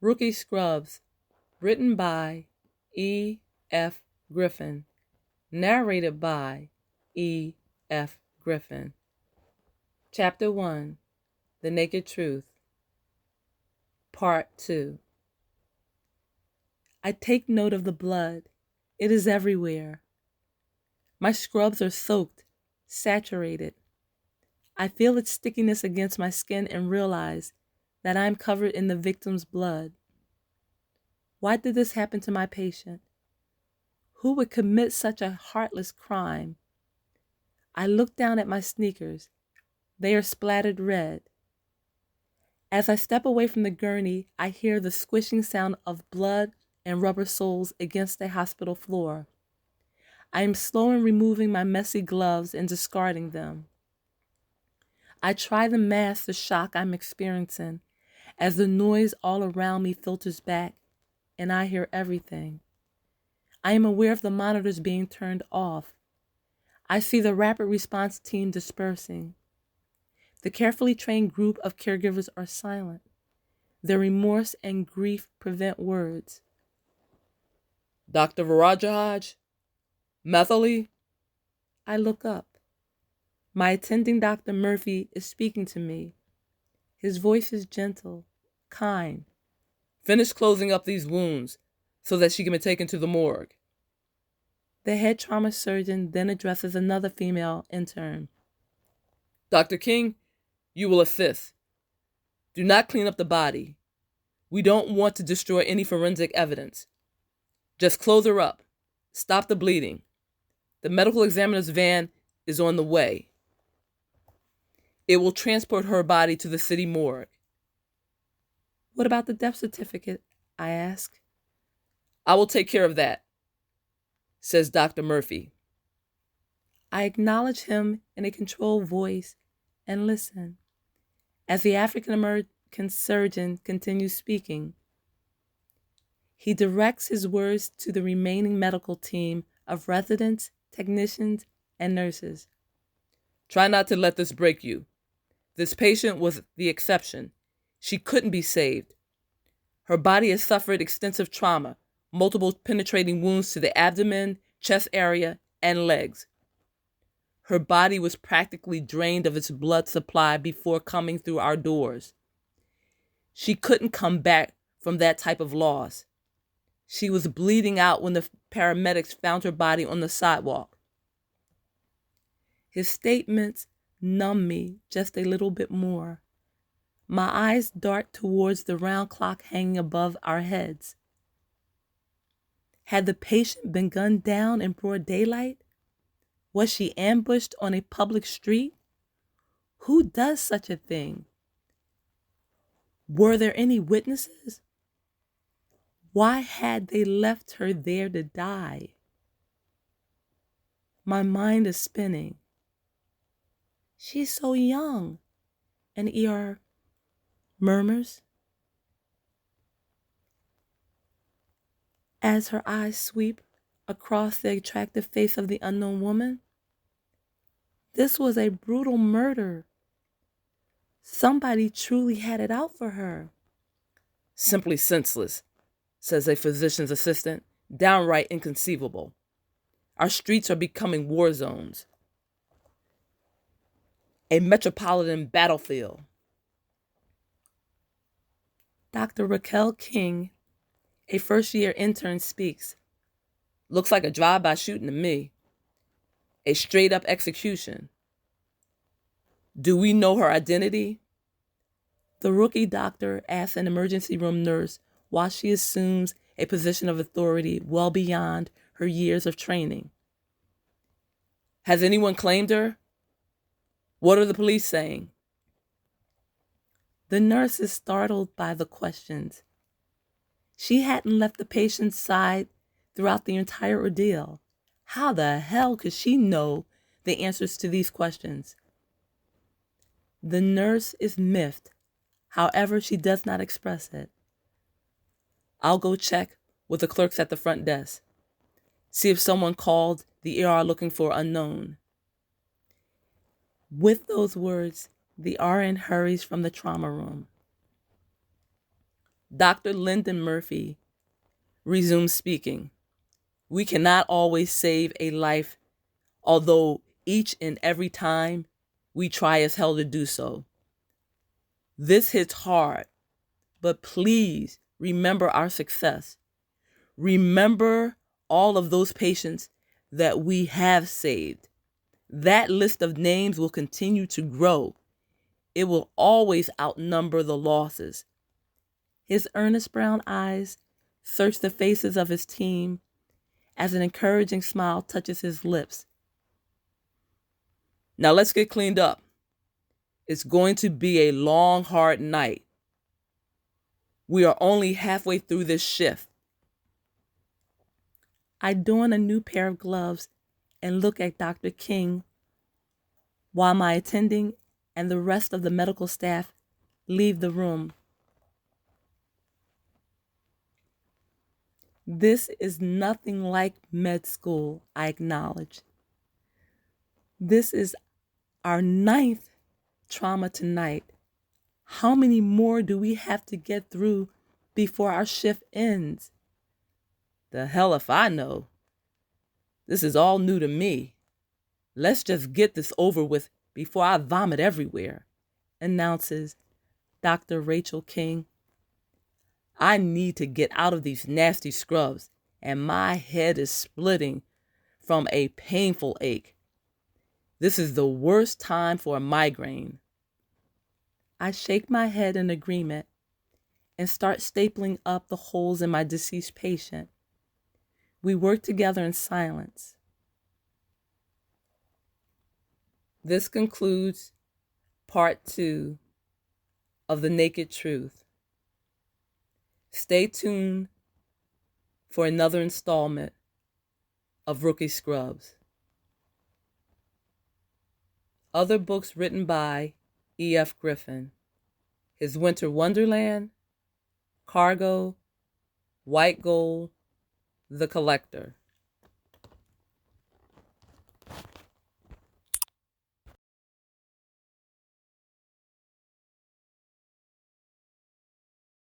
Rookie Scrubs, written by E. F. Griffin, narrated by E. F. Griffin. Chapter 1, The Naked Truth, Part 2. I take note of the blood. It is everywhere. My scrubs are soaked, saturated. I feel its stickiness against my skin and realize that I am covered in the victim's blood. Why did this happen to my patient? Who would commit such a heartless crime? I look down at my sneakers. They are splattered red. As I step away from the gurney, I hear the squishing sound of blood and rubber soles against the hospital floor. I am slow in removing my messy gloves and discarding them. I try to mask the shock I'm experiencing as the noise all around me filters back and I hear everything. I am aware of the monitors being turned off. I see the rapid response team dispersing. The carefully trained group of caregivers are silent. Their remorse and grief prevent words. Dr. Varadharaj? Mythali? I look up. My attending Dr. Murphy is speaking to me. His voice is gentle, kind. Finish closing up these wounds so that she can be taken to the morgue. The head trauma surgeon then addresses another female intern. Dr. King, you will assist. Do not clean up the body. We don't want to destroy any forensic evidence. Just close her up. Stop the bleeding. The medical examiner's van is on the way. It will transport her body to the city morgue. What about the death certificate? I ask. I will take care of that, says Dr. Murphy. I acknowledge him in a controlled voice and listen as the African-American surgeon continues speaking. He directs his words to the remaining medical team of residents, technicians, and nurses. Try not to let this break you. This patient was the exception. She couldn't be saved. Her body has suffered extensive trauma, multiple penetrating wounds to the abdomen, chest area, and legs. Her body was practically drained of its blood supply before coming through our doors. She couldn't come back from that type of loss. She was bleeding out when the paramedics found her body on the sidewalk. His statements numb me just a little bit more. My eyes dart towards the round clock hanging above our heads. Had the patient been gunned down in broad daylight? Was she ambushed on a public street? Who does such a thing? Were there any witnesses? Why had they left her there to die? My mind is spinning. She's so young, an ER murmurs as her eyes sweep across the attractive face of the unknown woman. This was a brutal murder. Somebody truly had it out for her. Simply senseless, says a physician's assistant. Downright inconceivable. Our streets are becoming war zones. A metropolitan battlefield. Dr. Raquel King, a first-year intern, speaks. Looks like a drive-by shooting to me. A straight-up execution. Do we know her identity? The rookie doctor asks an emergency room nurse while she assumes a position of authority well beyond her years of training. Has anyone claimed her? What are the police saying? The nurse is startled by the questions. She hadn't left the patient's side throughout the entire ordeal. How the hell could she know the answers to these questions? The nurse is miffed. However, she does not express it. I'll go check with the clerks at the front desk. See if someone called the ER looking for unknown. With those words, the RN hurries from the trauma room. Dr. Lyndon Murphy resumed speaking. We cannot always save a life, although each and every time we try as hell to do so. This hits hard, but please remember our success. Remember all of those patients that we have saved. That list of names will continue to grow. It will always outnumber the losses. His earnest brown eyes search the faces of his team as an encouraging smile touches his lips. Now let's get cleaned up. It's going to be a long, hard night. We are only halfway through this shift. I don a new pair of gloves and look at Dr. King while my attending and the rest of the medical staff leave the room. This is nothing like med school, I acknowledge. This is our 9th trauma tonight. How many more do we have to get through before our shift ends? The hell if I know. This is all new to me. Let's just get this over with before I vomit everywhere, announces Dr. Rachel King. I need to get out of these nasty scrubs, and my head is splitting from a painful ache. This is the worst time for a migraine. I shake my head in agreement and start stapling up the holes in my deceased patient. We work together in silence. This concludes part 2 of The Naked Truth. Stay tuned for another installment of Rookie Scrubs. Other books written by E.F. Griffin: His Winter Wonderland, Cargo, White Gold, The Collector.